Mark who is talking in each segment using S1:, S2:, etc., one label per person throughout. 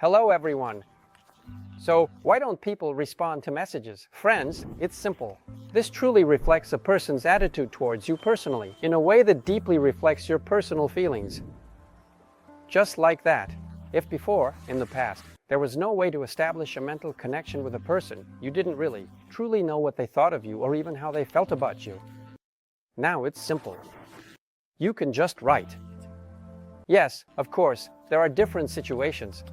S1: Hello everyone. So why don't people respond to messages? Friends, it's simple. This truly reflects a person's attitude towards you personally, in a way that deeply reflects your personal feelings. Just like that. If before, in the past, there was no way to establish a mental connection with a person, you didn't really, truly know what they thought of you or even how they felt about you. Now it's simple. You can just write. Yes, of course, there are different situations.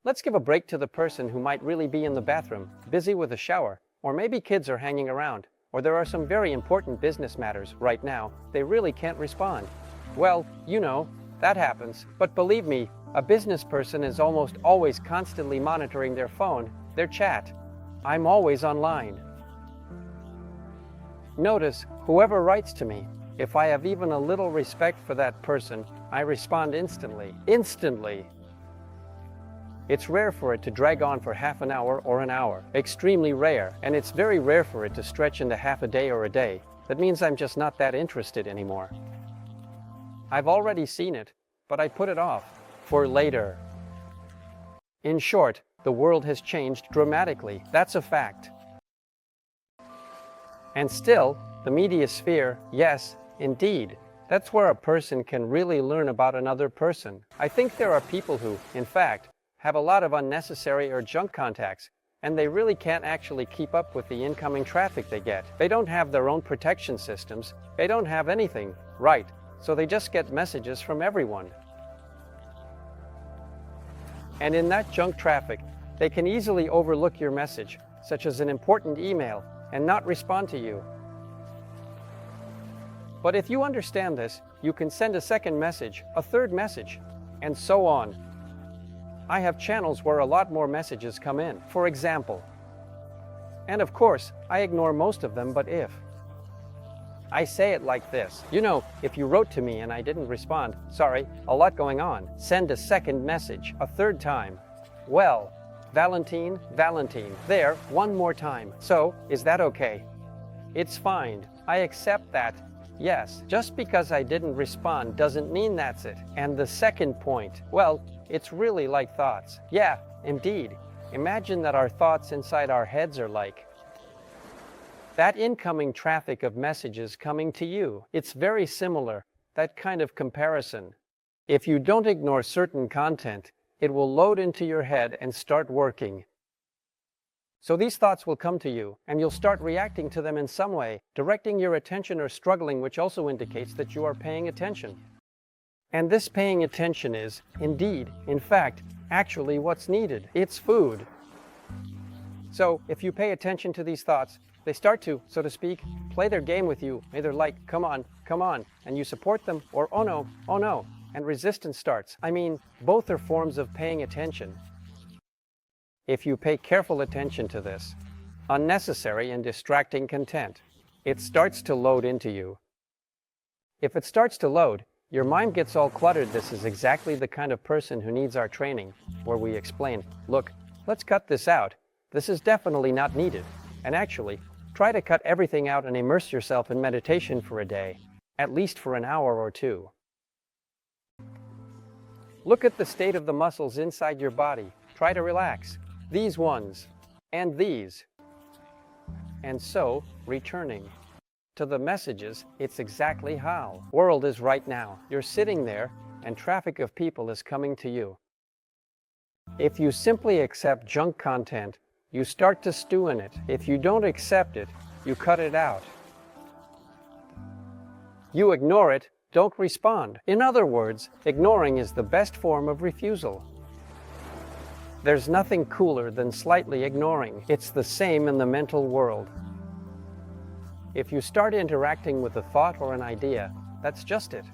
S1: Let's give a break to the person who might really be in the bathroom, busy with a shower, or maybe kids are hanging around, or there are some very important business matters right now, they really can't respond. Well, you know, that happens. But believe me, a business person is almost always constantly monitoring their phone, their chat. I'm always online. Notice, whoever writes to me, if I have even a little respect for that person, I respond instantly. Instantly! It's rare for it to drag on for half an hour or an hour. Extremely rare. And it's very rare for it to stretch into half a day or a day. That means I'm just not that interested anymore. I've already seen it, but I put it off for later. In short, the world has changed dramatically. That's a fact. And still, the media sphere, yes, indeed. That's where a person can really learn about another person. I think there are people who, in fact, have a lot of unnecessary or junk contacts, and they really can't actually keep up with the incoming traffic they get. They don't have their own protection systems. They don't have anything, right? So they just get messages from everyone. And in that junk traffic, they can easily overlook your message, such as an important email, and not respond to you. But if you understand this, you can send a second message, a third message, and so on. I have channels where a lot more messages come in, for example. And of course, I ignore most of them, but if I say it like this, you know, if you wrote to me and I didn't respond, sorry, a lot going on, send a second message, a third time. Well, Valentine, there, one more time. So, is that okay? It's fine. I accept that. Yes, just because I didn't respond doesn't mean that's it. And the second point, well, it's really like thoughts. Yeah, indeed. Imagine that our thoughts inside our heads are like that incoming traffic of messages coming to you. It's very similar, that kind of comparison. If you don't ignore certain content, it will load into your head and start working. So these thoughts will come to you, and you'll start reacting to them in some way, directing your attention or struggling, which also indicates that you are paying attention. And this paying attention is, indeed, in fact, actually what's needed. It's food. So, if you pay attention to these thoughts, they start to, so to speak, play their game with you, either like, come on, and you support them, or oh no, and resistance starts. I mean, both are forms of paying attention. If you pay careful attention to this, unnecessary and distracting content, it starts to load into you. If it starts to load, your mind gets all cluttered. This is exactly the kind of person who needs our training, where we explain, look, let's cut this out. This is definitely not needed. And actually, try to cut everything out and immerse yourself in meditation for a day, at least for an hour or two. Look at the state of the muscles inside your body. Try to relax. These ones, and these. And so, returning to the messages, it's exactly how world is right now. You're sitting there, and traffic of people is coming to you. If you simply accept junk content, you start to stew in it. If you don't accept it, you cut it out. You ignore it, don't respond. In other words, ignoring is the best form of refusal. There's nothing cooler than slightly ignoring. It's the same in the mental world. If you start interacting with a thought or an idea, that's just it.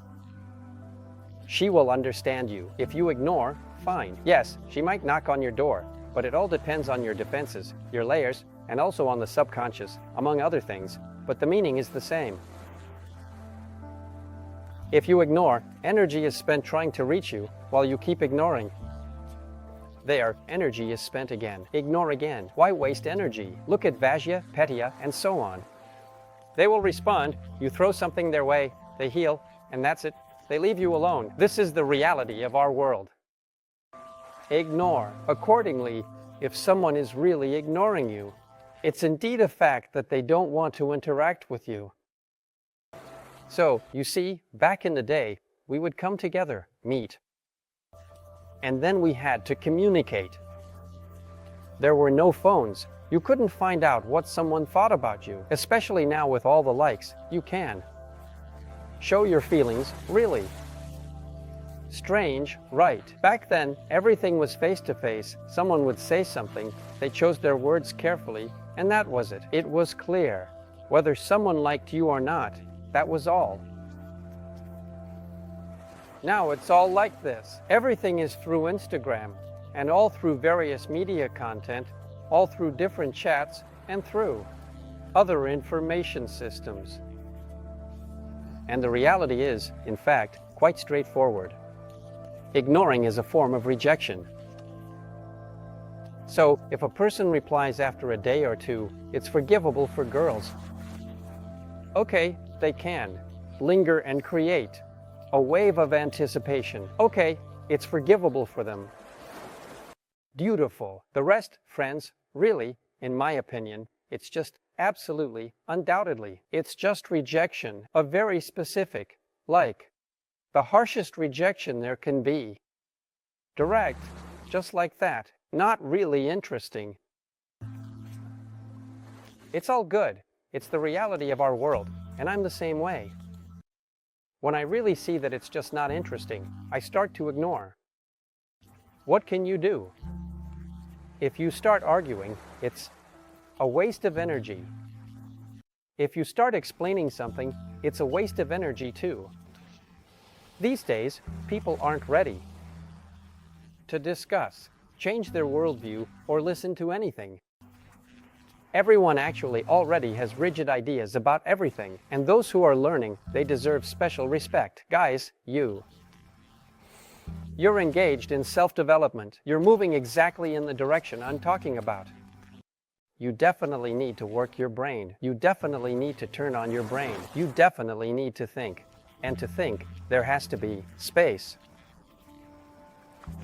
S1: She will understand you. If you ignore, fine. Yes, she might knock on your door, but it all depends on your defenses, your layers, and also on the subconscious, among other things, but the meaning is the same. If you ignore, energy is spent trying to reach you while you keep ignoring. There, energy is spent again. Ignore again. Why waste energy? Look at Vajja, Petya, and so on. They will respond, you throw something their way, they heal, and that's it. They leave you alone. This is the reality of our world. ignore. Accordingly, if someone is really ignoring you, it's indeed a fact that they don't want to interact with you. So, you see, back in the day, we would come together, meet, and then we had to communicate. There were no phones. You couldn't find out what someone thought about you. Especially now with all the likes, you can. Show your feelings, really. Strange, right. Back then, everything was face-to-face. Someone would say something, they chose their words carefully, and that was it. It was clear. Whether someone liked you or not, that was all. Now it's all like this. Everything is through Instagram, and all through various media content, all through different chats, and through other information systems. And the reality is, in fact, quite straightforward. Ignoring is a form of rejection. So, if a person replies after a day or two, it's forgivable for girls. Okay, they can linger and create a wave of anticipation. Okay, it's forgivable for them. Beautiful. The rest, friends, really, in my opinion, it's just absolutely, undoubtedly, it's just rejection, a very specific, like, the harshest rejection there can be. Direct, just like that, not really interesting. It's all good. It's the reality of our world, and I'm the same way. When I really see that it's just not interesting, I start to ignore. What can you do? If you start arguing, it's a waste of energy. If you start explaining something, it's a waste of energy too. These days, people aren't ready to discuss, change their worldview, or listen to anything. Everyone actually already has rigid ideas about everything, and those who are learning, they deserve special respect. Guys, you're engaged in self-development. You're moving exactly in the direction I'm talking about. You definitely need to work your brain. You definitely need to turn on your brain. You definitely need to think. And to think, there has to be space.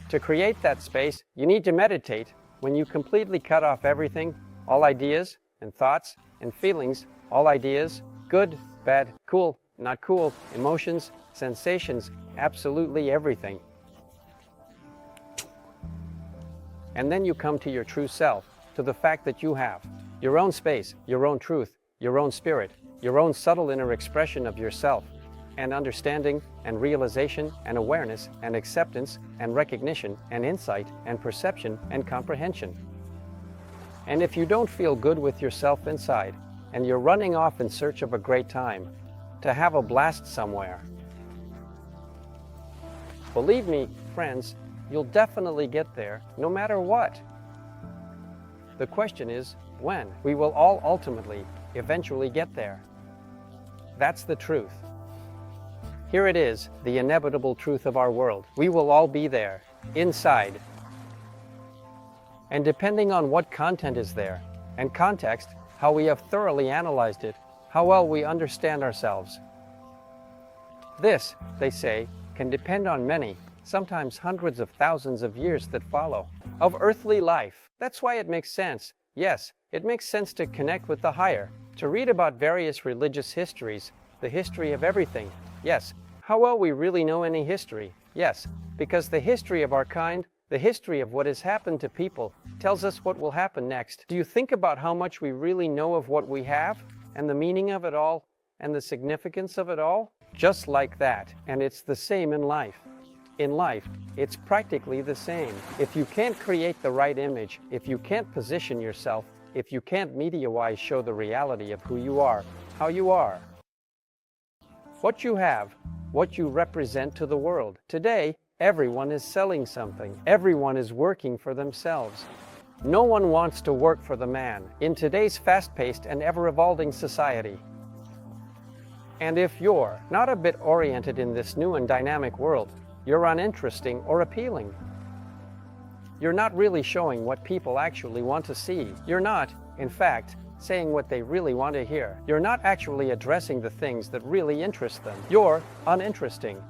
S1: To create that space, you need to meditate. When you completely cut off everything, all ideas and thoughts and feelings, all ideas, good, bad, cool, not cool, emotions, sensations, absolutely everything. And then you come to your true self, to the fact that you have your own space, your own truth, your own spirit, your own subtle inner expression of yourself, and understanding and realization and awareness and acceptance and recognition and insight and perception and comprehension. And if you don't feel good with yourself inside, and you're running off in search of a great time, to have a blast somewhere, believe me, friends, you'll definitely get there, no matter what. The question is, when? We will all ultimately, eventually get there. That's the truth. Here it is, the inevitable truth of our world. We will all be there, inside. And depending on what content is there, and context, how we have thoroughly analyzed it, how well we understand ourselves. This, they say, can depend on many, sometimes hundreds of thousands of years that follow, of earthly life. That's why it makes sense. Yes, it makes sense to connect with the higher, to read about various religious histories, the history of everything. Yes, how well we really know any history. Yes, because the history of our kind, the history of what has happened to people, tells us what will happen next. Do you think about how much we really know of what we have, and the meaning of it all, and the significance of it all? Just like that. And it's the same in life. In life, it's practically the same. If you can't create the right image, if you can't position yourself, if you can't media-wise show the reality of who you are, how you are, what you have, what you represent to the world. Today, everyone is selling something. Everyone is working for themselves. No one wants to work for the man in today's fast-paced and ever-evolving society. And if you're not a bit oriented in this new and dynamic world, you're uninteresting or appealing. You're not really showing what people actually want to see. You're not, in fact, saying what they really want to hear. You're not actually addressing the things that really interest them. You're uninteresting.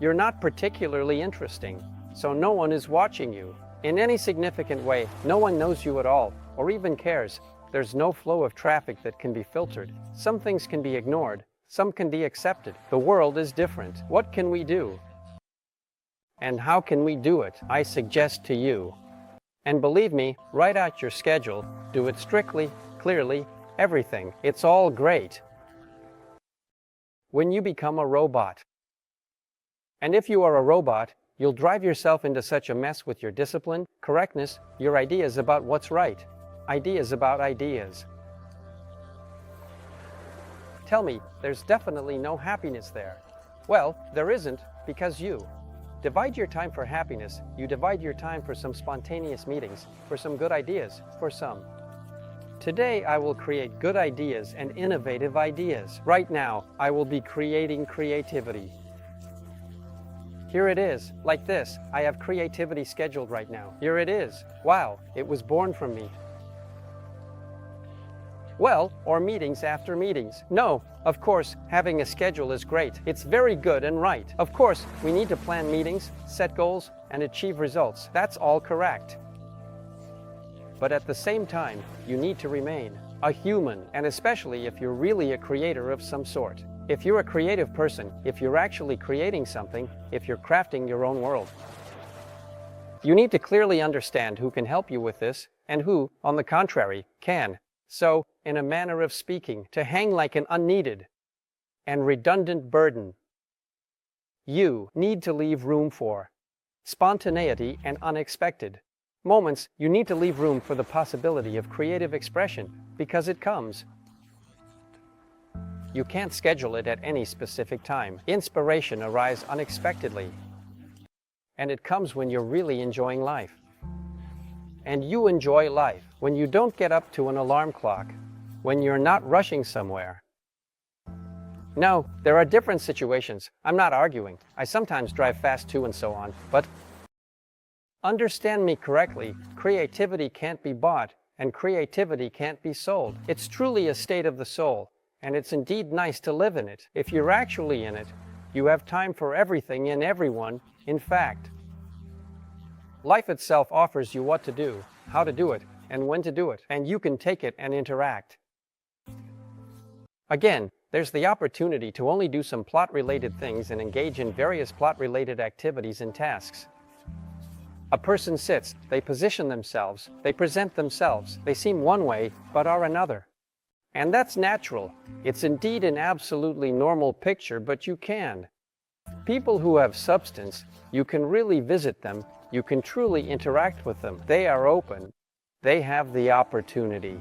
S1: You're not particularly interesting, so no one is watching you. In any significant way, no one knows you at all, or even cares. There's no flow of traffic that can be filtered. Some things can be ignored, some can be accepted. The world is different. What can we do? And how can we do it? I suggest to you. And believe me, write out your schedule, do it strictly, clearly, everything. It's all great. When you become a robot. And if you are a robot, you'll drive yourself into such a mess with your discipline, correctness, your ideas about what's right. Ideas about ideas. Tell me, there's definitely no happiness there. Well, there isn't, because you divide your time for happiness, you divide your time for some spontaneous meetings, for some good ideas, for some. Today I will create good ideas and innovative ideas. Right now, I will be creating creativity. Here it is, like this. I have creativity scheduled right now. Here it is. Wow, it was born from me. Well, or meetings after meetings. No, of course, having a schedule is great. It's very good and right. Of course, we need to plan meetings, set goals, and achieve results. That's all correct. But at the same time, you need to remain a human, and especially if you're really a creator of some sort. If you're a creative person, if you're actually creating something, if you're crafting your own world. You need to clearly understand who can help you with this, and who, on the contrary, can. So, in a manner of speaking, to hang like an unneeded and redundant burden. You need to leave room for spontaneity and unexpected moments. You need to leave room for the possibility of creative expression, because it comes. You can't schedule it at any specific time. Inspiration arrives unexpectedly, and it comes when you're really enjoying life. And you enjoy life when you don't get up to an alarm clock, when you're not rushing somewhere. No, there are different situations. I'm not arguing. I sometimes drive fast too and so on, but understand me correctly, creativity can't be bought, and creativity can't be sold. It's truly a state of the soul, and it's indeed nice to live in it. If you're actually in it, you have time for everything and everyone, in fact. Life itself offers you what to do, how to do it, and when to do it, and you can take it and interact. Again, there's the opportunity to only do some plot-related things and engage in various plot-related activities and tasks. A person sits, they position themselves, they present themselves, they seem one way, but are another. And that's natural. It's indeed an absolutely normal picture, but you can. People who have substance, you can really visit them, you can truly interact with them. They are open. They have the opportunity.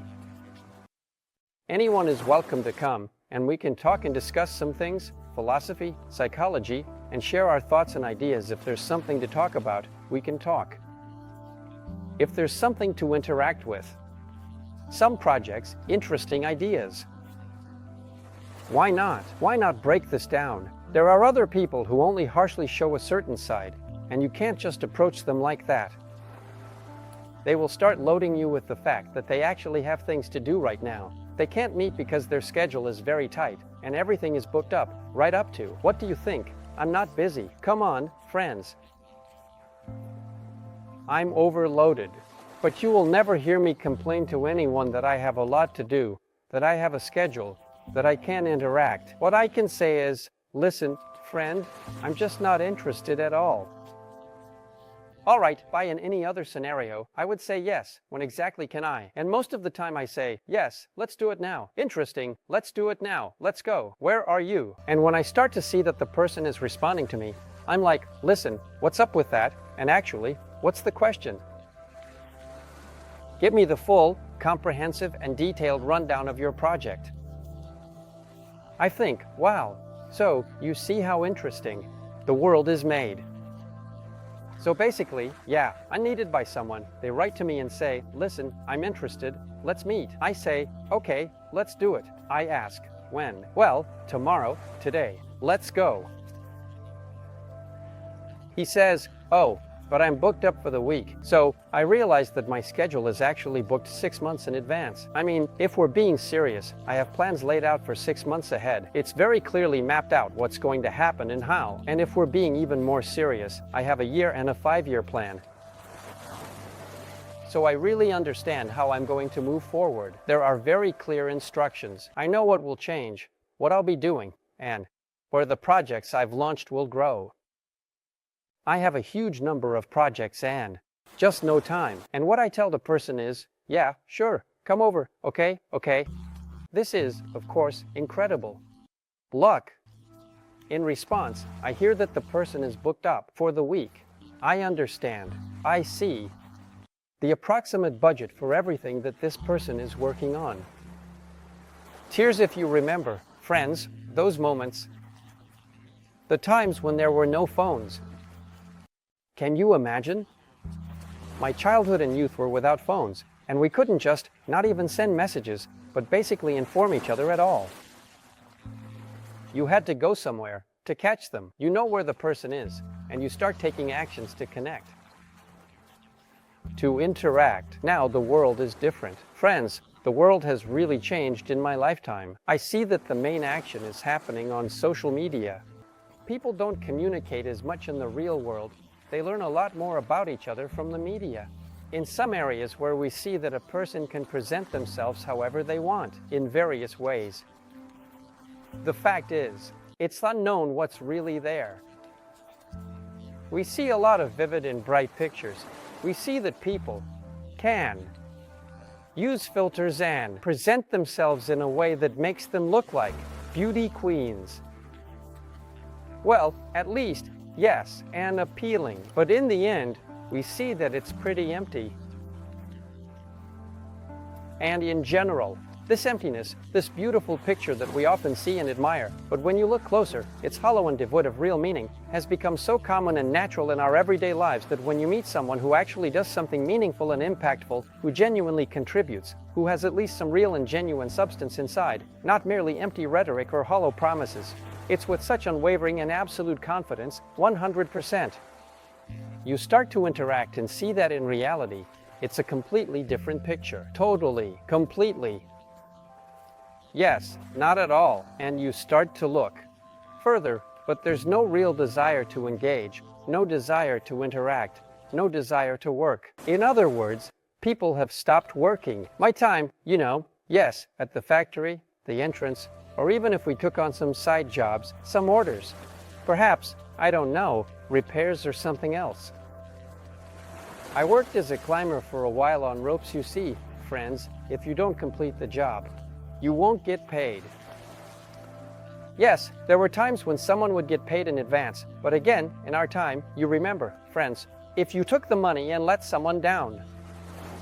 S1: Anyone is welcome to come, and we can talk and discuss some things, philosophy, psychology, and share our thoughts and ideas. If there's something to talk about, we can talk. If there's something to interact with, some projects, interesting ideas. Why not? Why not break this down? There are other people who only harshly show a certain side, and you can't just approach them like that. They will start loading you with the fact that they actually have things to do right now. They can't meet because their schedule is very tight, and everything is booked up, right up to, what do you think? I'm not busy. Come on, friends. I'm overloaded. But you will never hear me complain to anyone that I have a lot to do, that I have a schedule, that I can't interact. What I can say is, listen, friend, I'm just not interested at all. All right, by in any other scenario, I would say yes. When exactly can I? And most of the time I say, yes, let's do it now. Interesting, let's do it now. Let's go. Where are you? And when I start to see that the person is responding to me, I'm like, listen, what's up with that? And actually, what's the question? Give me the full, comprehensive, and detailed rundown of your project. I think, wow, so you see how interesting the world is made. So basically, yeah, I'm needed by someone. They write to me and say, listen, I'm interested, let's meet. I say, okay, let's do it. I ask, when? Well, tomorrow, today. Let's go. He says, oh, but I'm booked up for the week. So I realized that my schedule is actually booked 6 months in advance. I mean, if we're being serious, I have plans laid out for 6 months ahead. It's very clearly mapped out what's going to happen and how. And if we're being even more serious, I have a year and a 5-year plan. So I really understand how I'm going to move forward. There are very clear instructions. I know what will change, what I'll be doing, and where the projects I've launched will grow. I have a huge number of projects and just no time. And what I tell the person is, yeah, sure, come over, okay. This is, of course, incredible luck. In response, I hear that the person is booked up for the week. I understand. I see the approximate budget for everything that this person is working on. Tears if you remember, friends, those moments, the times when there were no phones. Can you imagine? My childhood and youth were without phones, and we couldn't just, not even send messages, but basically inform each other at all. You had to go somewhere to catch them. You know where the person is, and you start taking actions to connect, to interact. Now the world is different. Friends, the world has really changed in my lifetime. I see that the main action is happening on social media. People don't communicate as much in the real world. They learn a lot more about each other from the media. In some areas where we see that a person can present themselves however they want, in various ways. The fact is, it's unknown what's really there. We see a lot of vivid and bright pictures. We see that people can use filters and present themselves in a way that makes them look like beauty queens. Well, at least, yes, and appealing. But in the end, we see that it's pretty empty. And in general, this emptiness, this beautiful picture that we often see and admire, but when you look closer, it's hollow and devoid of real meaning, has become so common and natural in our everyday lives that when you meet someone who actually does something meaningful and impactful, who genuinely contributes, who has at least some real and genuine substance inside, not merely empty rhetoric or hollow promises, it's with such unwavering and absolute confidence, 100%. You start to interact and see that in reality, it's a completely different picture. Totally, completely. Yes, not at all. And you start to look further, but there's no real desire to engage, no desire to interact, no desire to work. In other words, people have stopped working. My time, yes, at the factory, the entrance, or even if we took on some side jobs, some orders. Perhaps, I don't know, repairs or something else. I worked as a climber for a while on ropes. You see, friends, if you don't complete the job, you won't get paid. Yes, there were times when someone would get paid in advance, but again, in our time, you remember, friends, if you took the money and let someone down.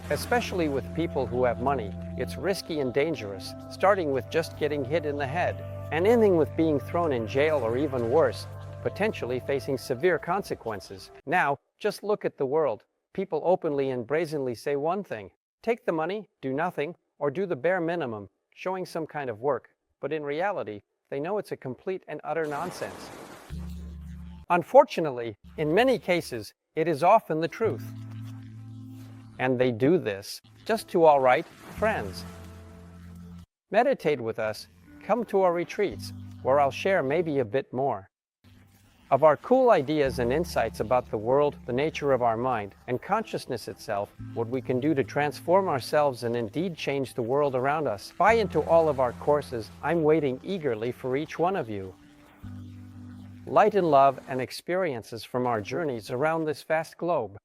S1: Especially with people who have money, it's risky and dangerous, starting with just getting hit in the head, and ending with being thrown in jail or even worse, potentially facing severe consequences. Now, just look at the world. People openly and brazenly say one thing: take the money, do nothing, or do the bare minimum, showing some kind of work. But in reality, they know it's a complete and utter nonsense. Unfortunately, in many cases, it is often the truth. And they do this just to all right friends. Meditate with us, come to our retreats, where I'll share maybe a bit more of our cool ideas and insights about the world, the nature of our mind, and consciousness itself, what we can do to transform ourselves and indeed change the world around us. Buy into all of our courses. I'm waiting eagerly for each one of you. Light and love and experiences from our journeys around this vast globe.